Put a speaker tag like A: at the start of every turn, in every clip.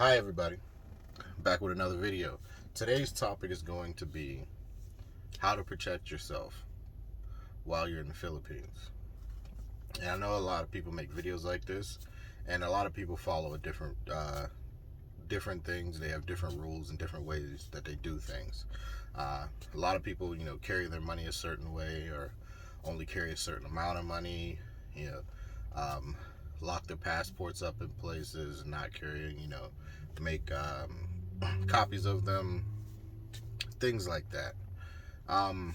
A: Hi everybody, back with another video. Today's topic is going to be how to protect yourself while you're in the Philippines. And I know a lot of people make videos like this, and a lot of people follow different things. They have different rules and different ways that they do things. A lot of people, carry their money a certain way or only carry a certain amount of money. You know, um, lock their passports up in places, not carrying. Make copies of them, things like that. Um,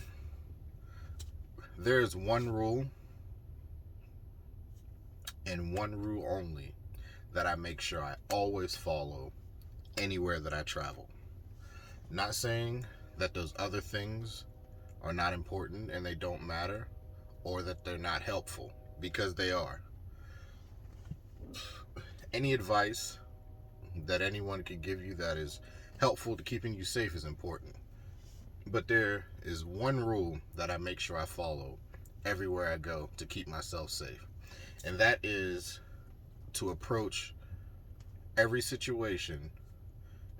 A: there's one rule and one rule only that I make sure I always follow anywhere that I travel. Not saying that those other things are not important and they don't matter or that they're not helpful, because they are. Any advice that anyone can give you that is helpful to keeping you safe is important. But there is one rule that I make sure I follow everywhere I go to keep myself safe. And that is to approach every situation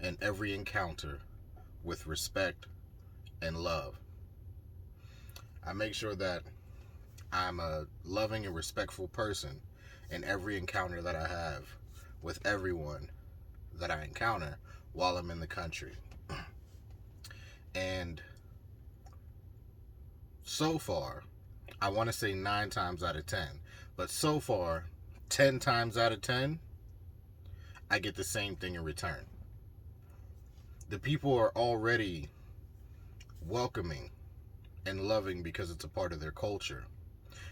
A: and every encounter with respect and love. I make sure that I'm a loving and respectful person in every encounter that I have with everyone that I encounter while I'm in the country. And so far, I want to say 9 times out of 10, but so far, 10 times out of 10, I get the same thing in return. The people are already welcoming and loving because it's a part of their culture.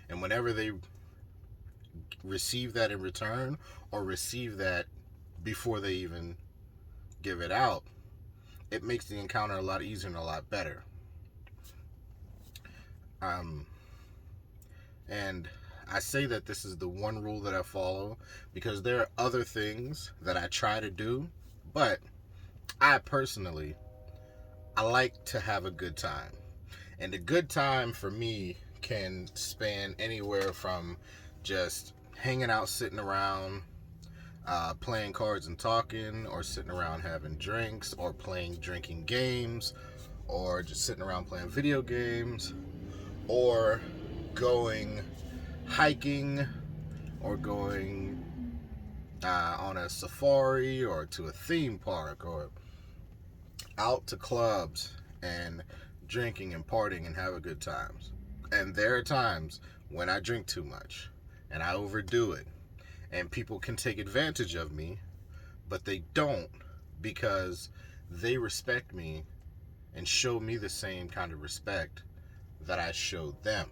A: And whenever they receive that in return or receive that before they even give it out, it makes the encounter a lot easier and a lot better. And I say that this is the one rule that I follow because there are other things that I try to do, but I personally, I like to have a good time. And a good time for me can span anywhere from just hanging out, sitting around, playing cards and talking, or sitting around having drinks, or drinking games, or just sitting around playing video games, or going hiking, or going on a safari, or to a theme park, or out to clubs and drinking and partying and have a good times. And there are times when I drink too much and I overdo it, and people can take advantage of me, but they don't, because they respect me and show me the same kind of respect that I showed them.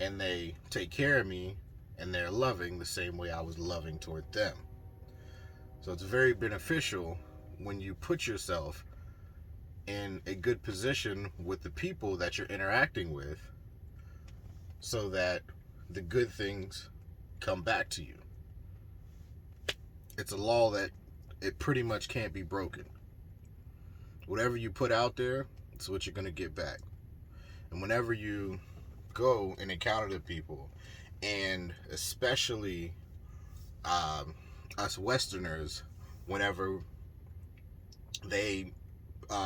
A: And they take care of me and they're loving the same way I was loving toward them. So it's very beneficial when you put yourself in a good position with the people that you're interacting with so that the good things come back to you. It's a law that it pretty much can't be broken. Whatever you put out there, it's what you're going to get back. And whenever you go and encounter the people, and especially us Westerners, whenever they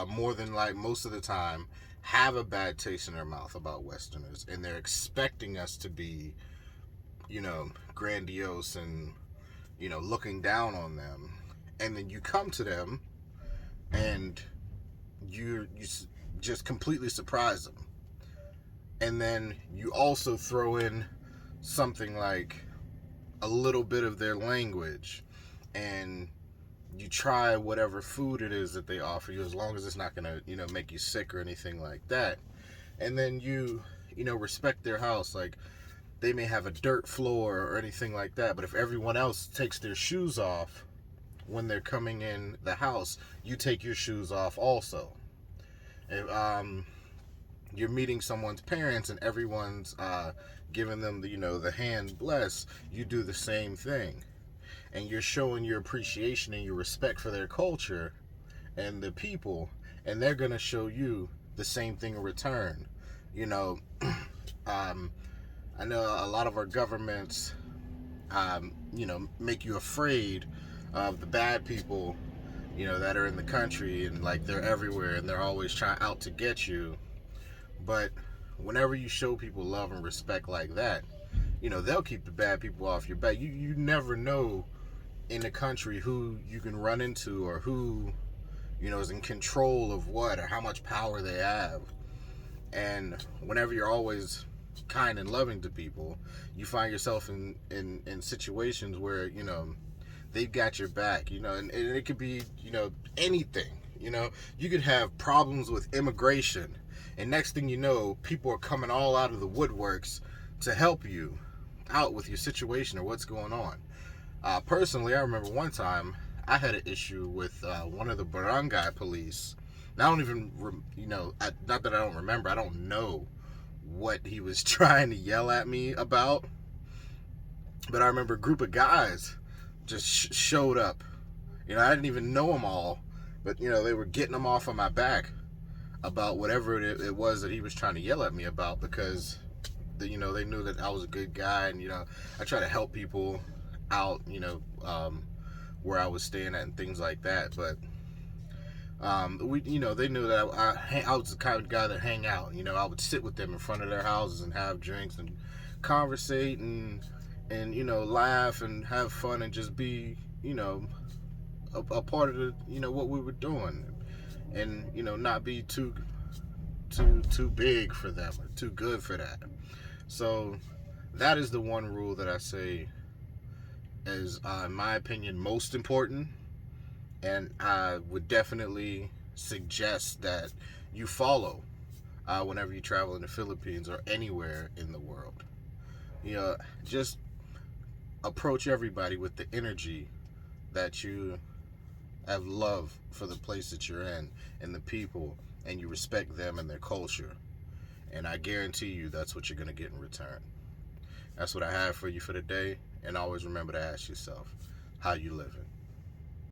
A: more than like most of the time have a bad taste in their mouth about Westerners, and they're expecting us to be, grandiose and, looking down on them. And then you come to them and you just completely surprise them. And then you also throw in something like a little bit of their language, and you try whatever food it is that they offer you, as long as it's not going to, make you sick or anything like that. And then you respect their house. Like, they may have a dirt floor or anything like that, but if everyone else takes their shoes off when they're coming in the house, you take your shoes off also. If you're meeting someone's parents and everyone's giving them the hand bless, you do the same thing. And you're showing your appreciation and your respect for their culture and the people, and they're going to show you the same thing in return. I know a lot of our governments, make you afraid of the bad people, that are in the country, and like they're everywhere and they're always trying out to get you. But whenever you show people love and respect like that, they'll keep the bad people off your back. You never know in the country who you can run into, or who, is in control of what, or how much power they have. And whenever you're always kind and loving to people, you find yourself in situations where, they've got your back, and it could be, anything. You could have problems with immigration, and next thing you know, people are coming all out of the woodworks to help you out with your situation or what's going on. Personally, I remember one time I had an issue with one of the barangay police. And I don't even, not that I don't remember, I don't know what he was trying to yell at me about. But I remember a group of guys just showed up. I didn't even know them all, but, they were getting them off on my back about whatever it was that he was trying to yell at me about, because, they knew that I was a good guy, and, I try to help people out, where I was staying at and things like that. But they knew that I was the kind of guy that hang out. I would sit with them in front of their houses and have drinks and conversate and laugh and have fun and just be, a part of the, what we were doing, and not be too big for them or too good for that. So that is the one rule that I say is, in my opinion, most important, and I would definitely suggest that you follow whenever you travel in the Philippines or anywhere in the world. Just approach everybody with the energy that you have love for the place that you're in and the people, and you respect them and their culture. And I guarantee you that's what you're going to get in return. That's what I have for you for today. And always remember to ask yourself, how you living?